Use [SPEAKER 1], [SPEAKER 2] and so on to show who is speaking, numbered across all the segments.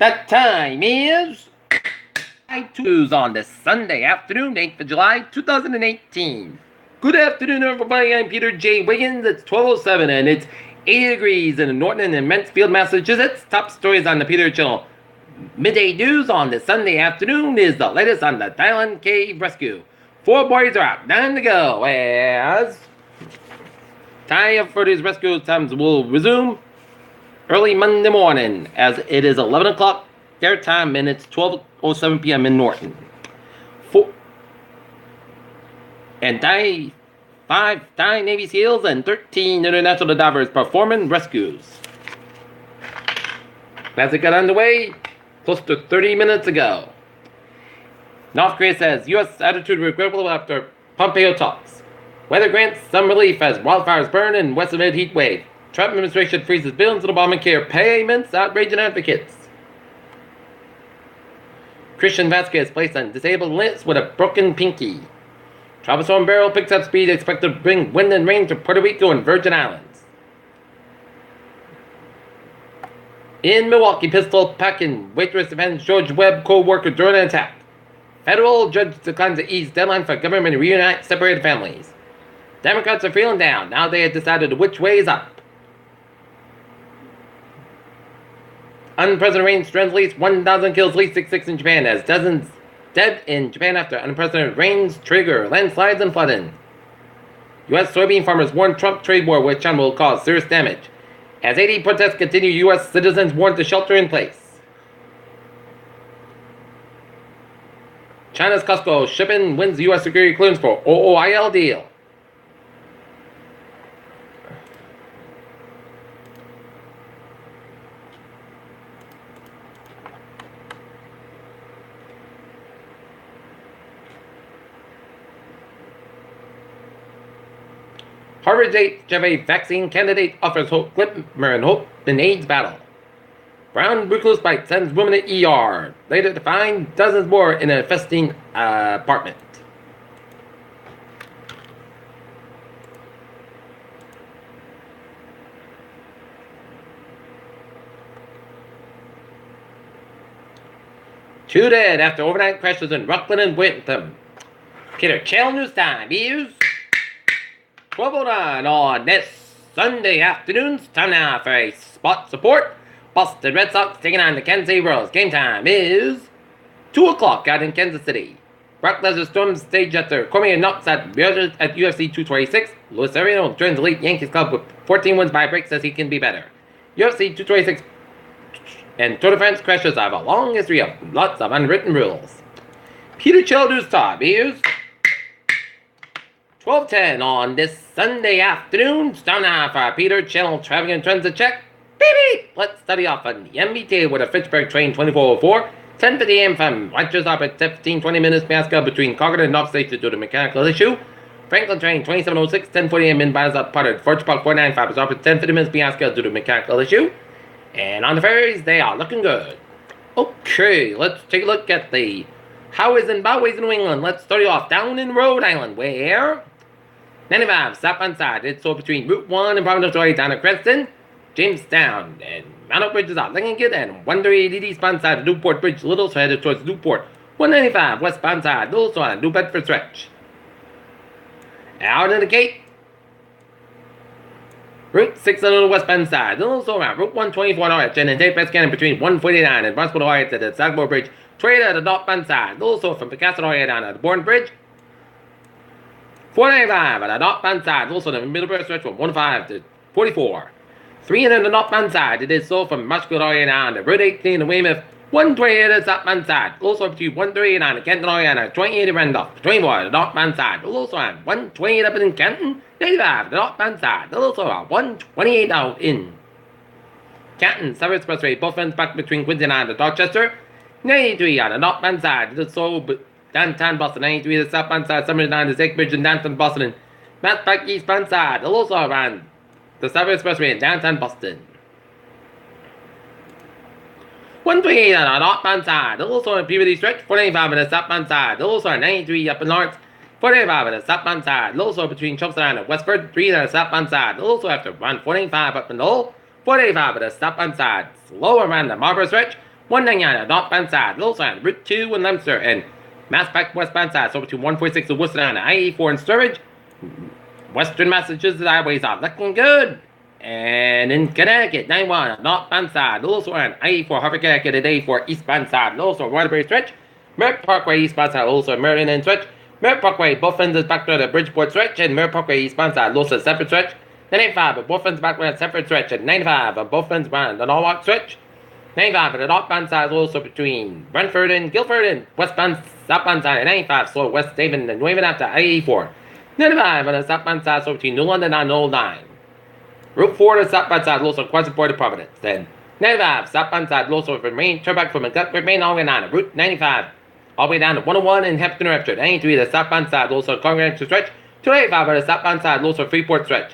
[SPEAKER 1] That time is 2's on this Sunday afternoon, 8th of July, 2018. Good afternoon, everybody. I'm Peter J. Wiggins. It's 12:07 and it's 80 degrees in Norton and Mansfield, Massachusetts. Top stories on the Peter Channel. Midday news on this Sunday afternoon is the latest on the Thailand cave rescue. 4 bodies are out, 9 to go, as time for these rescue times will resume early Monday morning, as it is 11 o'clock their time and it's 12:07 p.m. in Norton. 5 Thai Navy SEALs and 13 international divers performing rescues. As it got underway close to 30 minutes ago. North Korea says U.S. attitude regrettable after Pompeo talks. Weather grants some relief as wildfires burn in West amid heat wave. Trump administration freezes billions in Obamacare payments, outraging advocates. Christian Vasquez placed on disabled list with a broken pinky. Tropical barrel picks up speed, expected to bring wind and rain to Puerto Rico and Virgin Islands. In Milwaukee, pistol packing waitress defends George Webb co-worker during an attack. Federal judge declines to ease deadline for government to reunite separated families. Democrats are feeling down. Now they have decided which way is up. Unprecedented rain strength least 1,000 kills, least 66 in Japan, as dozens dead in Japan after unprecedented rains trigger landslides and flooding. U.S. soybean farmers warn Trump trade war with China will cause serious damage. As 80 protests continue, U.S. citizens warned to shelter in place. China's Costco shipping wins U.S. security clearance for OOIL deal. Harvard HIV vaccine candidate offers hope, glimmer and hope in AIDS battle. Brown recluse bite sends woman to ER. Later to find dozens more in a festing apartment. Two dead after overnight crashes in Rockland and Wintham. Peter Channel News Time is 12:09 on this Sunday afternoon. Time now for a spot support. Boston Red Sox taking on the Kansas City Royals. Game time is 2 o'clock out in Kansas City. Brock Lesnar storms stage after Cormier knocks at UFC 226. Luis Ariano joins the elite Yankees club with 14 wins by a break, says he can be better. UFC 226 and Tour de France crashes have a long history of lots of unwritten rules. Peter Childers Top is 12:10 on this Sunday afternoon. It's time now for Peter Channel Traffic and Transit Check. Beep! Let's study off on the MBT with a Fitchburg train 2404. 10:50 a.m. from Rogers up at 15-20 minutes Masca between Concord and North Station due to mechanical issue. Franklin train 2706, 10:40 a.m. inbound up Potter. Forge Park 495 is off at 10:50 minutes Masca due to mechanical issue. And on the ferries, they are looking good. Okay, let's take a look at the highways and byways in New England. Let's start you off down in Rhode Island, where 95 southbound side. It's so between Route 1 and Providence Road down to Creston, Jamestown, and Mount Oak Bridge is out Lincoln, and 138 eastbound side of Newport Bridge, Little, so headed towards Newport. 195 westbound side, Little, so on New Bedford stretch. Out in the gate, Route 6 on the westbound side, Little, so around Route 124 north, and then take West Cannon between 149 and Barnstable, Ohio to the Sagamore Bridge. Trade at the northbound side, Little, so from Picasso, Ohio down at the Bourne Bridge. 495 at the northbound side, also the Middlebury stretch from 15 to 44. 300 on the northbound side, it is so from Marshfield Ohio down to Route 18 to Weymouth. 128 at the southbound side, also between 138 on the Canton Ohio and 28 at Randolph. 24 at the northbound side, also on 128 up in Canton. 95 at the northbound side, also on 128 out in Canton. Southern Expressway, both ends back between Quincy and Dorchester. 93 on the northbound side, it is so downtown Boston, 93 to the southbound side, 79 to Zake Bridge in downtown Boston. Mass Park eastbound side, also around the Southern Expressway in downtown Boston. 128 on the northbound side, also in Peabody Stretch, 495 on the southbound side, also on 93 up in Lawrence, 485 on the southbound side, also between Chopstown and Westford, 3 on the southbound side, also after around 485 up in Lowell, 485 on the southbound side, slow around the Marlborough Stretch, 199 northbound side, Little Sign, Route 2 in Leominster, and Mass Pike westbound side, so between 146 and Worcester on I-84 in Sturbridge. Western Massachusetts highways are looking good. And in Connecticut, 91 northbound side, Little Swan, I-84 Harvard, Connecticut, and 84 eastbound side, Little Swan, Waterbury stretch. Merritt Parkway eastbound side, Little Swan, Merritt and stretch. Merritt Parkway, both ends is back to the Bridgeport stretch, and Merritt Parkway eastbound side, Little Swan, separate stretch. 95 at both ends back to the separate stretch, and 95 at both ends around the Norwalk stretch. 95 at the northbound side, also between Brentford and Guilford, and southbound side, and 95 slow West Haven and New Haven after I-84. 95 on the southbound side, so between New London and Old 9. Route 4 to southbound side, also quasi port of Providence. Then 95 southbound side, also remain turn back from remain all the way down to Route 95, all the way down to 101 in Hampton, New Hampshire. 93 the southbound side, also Congregational stretch. 285 on the southbound side, also Freeport stretch.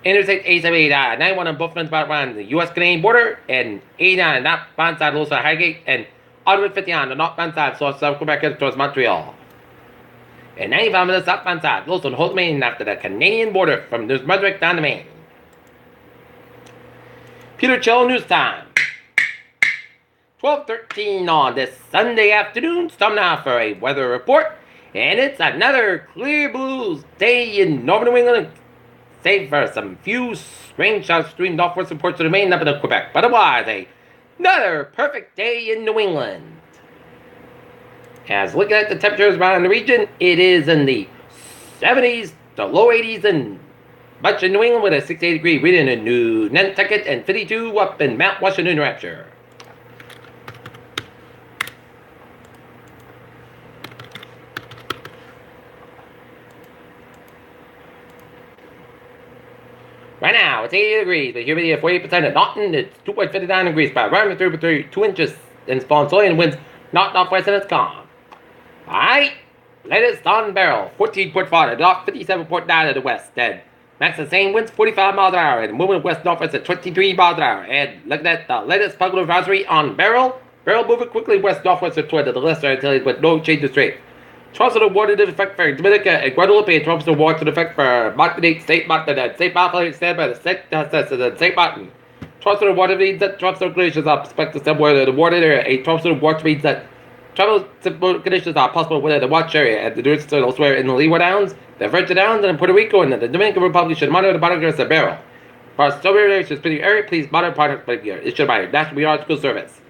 [SPEAKER 1] Interstate 878 91 on both ends around the U.S.-Canadian border, and 89 on the northbound side, also Highgate, and Autoroute 50 on the northbound side, so South Quebec towards Montreal. And 95 on the southbound side, also in Holt, Maine, after the Canadian border from New Brunswick down to Maine. Peter Cello News Time. 12:13 on this Sunday afternoon. It's time now for a weather report. And it's another clear blue day in northern New England. Save for some few rain showers between northwestern parts of the Maine up into Quebec. But otherwise, another perfect day in New England. As looking at the temperatures around the region, it is in the 70s to low 80s in much in New England with a 68-degree reading in New Nantucket and 52 up in Mount Washington, New Hampshire. Right now, it's 80 degrees, the humidity of 48% at Naughton. It's 2.59 degrees by around 2 inches in spawn soil and winds northwest and it's calm. Alright, latest on barrel, 14.5 at Dock, 57.9 at the west. Then max the same winds, 45 miles an hour, and moving west-northwest at 23 miles an hour. And looking at the latest public advisory on barrel moving quickly west-northwest toward the lesser Antilles with no change of strength. Tropical water to effect for Dominica and Guadeloupe, and tropical water to effect for Martinique, St. Martin, and St. Martin, stand by the St. Martin. Tropical water means that tropical conditions are expected somewhere the water area. A tropical water means that tropical conditions are possible within the watch area and the duration elsewhere in the Leeward Downs, the Virgin Islands, and Puerto Rico, and the Dominican Republic should monitor the progress of barrel. For stormy areas pretty area, please monitor product behavior. Issued by National Meteorological Service.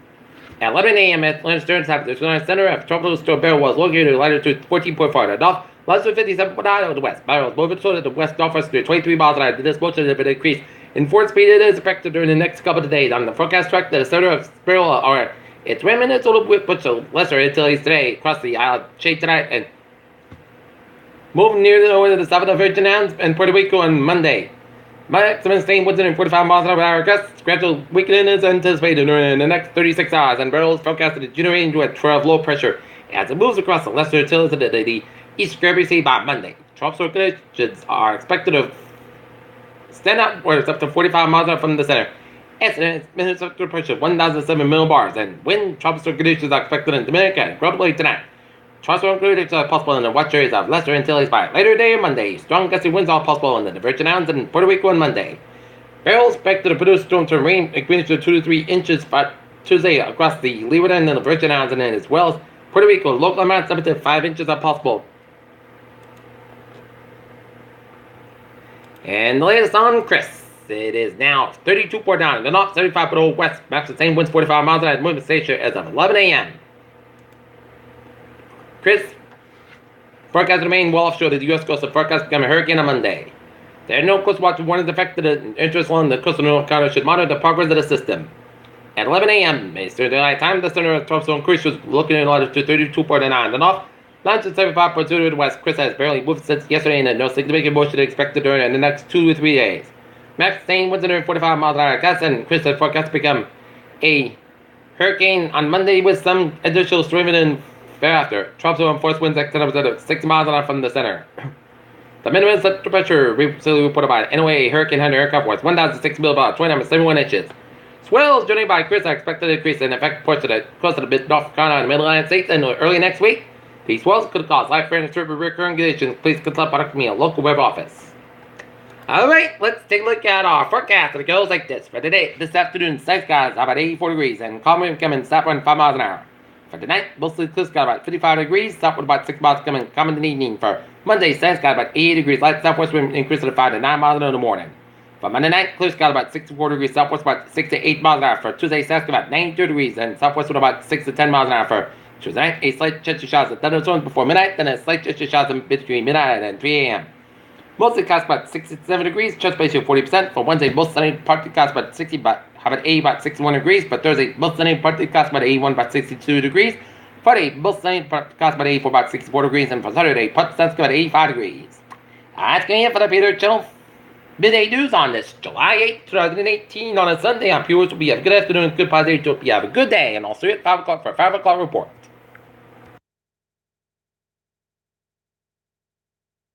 [SPEAKER 1] At 11 a.m. at Atlantic Stern the center of tropical storm barrel was located at latitude 14.4 at north, latitude 57.9 to the west. Barrel was moving toward the west northwest to 23 miles an hour. This motion has been increased in force speed. It is expected during the next couple of days. On the forecast track, the center of barrel are its remnants will put the lesser Antilles today across the island shade tonight and move near the south of the Virgin Islands and Puerto Rico on Monday. Maximum sustained 145 miles an hour gusts. Gradual weakening is anticipated during the next 36 hours, and barrels forecasted to generate into a trough of low pressure as it moves across the lesser Antilles into the East Caribbean Sea by Monday. Tropical conditions are expected to stand outwards up to 45 miles out from the center. Estimated minutes of pressure 1,007 millibars, and wind tropical conditions are expected in Dominica and Guadeloupe tonight. Tropical conditions are possible in the watch areas of lesser Antilles by later today and Monday. Strong gusty winds are possible in the Virgin Islands and Puerto Rico on Monday. Barrels expected to produce storm to rain increasing to 2 to 3 inches by Tuesday across the Leeward and the Virgin Islands, and as well as Puerto Rico. Local amounts up to 5 inches are possible. And the latest on Chris. It is now 32.9 in the north, 75.0 west. Max the same winds 45 miles an hour at movement station as of 11 a.m. Chris, forecast to remain well offshore the U.S. coast of forecast become a hurricane on Monday. There are no coast watch warnings affected. Interest along the coastal North Carolina should monitor the progress of the system. At 11 a.m. Eastern Daylight Time, the center of tropical increase was looking in latitude 32.9 in the north, latitude 75.2 to the west. Chris has barely moved since yesterday, and no significant motion expected during the next 2 to 3 days. Max staying 145 miles an hour gusts, and Chris is forecast to become a hurricane on Monday with some additional strengthening in thereafter. Tropical and force winds extend up to 6 miles an hour from the center. The minimum central pressure recently reported by NOAA Hurricane Hunter aircraft was 1,006 millibars, 29.71 inches. Swells generated by Chris are expected to increase in effect ports of the coast of the mid-North Carolina and Mid-Atlantic states in early next week. These swells could cause life-threatening recurring conditions. Please consult product from your local web office. Alright, let's take a look at our forecast. It goes like this. For today, this afternoon, sun's got about 84 degrees and calm wind coming south wind 5 miles an hour. For tonight, mostly clear got about 55 degrees, south wind about 6 miles coming in the evening. For Monday, sun's got about 80 degrees, light southwest wind increasing to 5 to 9 miles an hour in the morning. For Monday night, clear got about 64 degrees, southwest about 6 to 8 miles an hour. For Tuesday, sun's got about 92 degrees and southwest wind about 6 to 10 miles an hour. For Tuesday night, a slight chance of showers and thunderstorms before midnight, then a slight chance of showers between midnight and 3 a.m. Mostly clouds about 67 degrees, chance ratio 40%. For Wednesday, most sunny, partly clouds about 60, but have an A about 61 degrees. For Thursday, most sunny, partly clouds about 81, about 62 degrees. Friday, most sunny, partly clouds about 84, about 64 degrees. And for Saturday, partly clouds about 85 degrees. That's going to be it for the Peter Channel Midday News on this July 8th, 2018 on a Sunday. I'm Pure. Hope you have a good afternoon, good positive. Hope you have a good day. And I'll see you at 5 o'clock for a 5 o'clock report.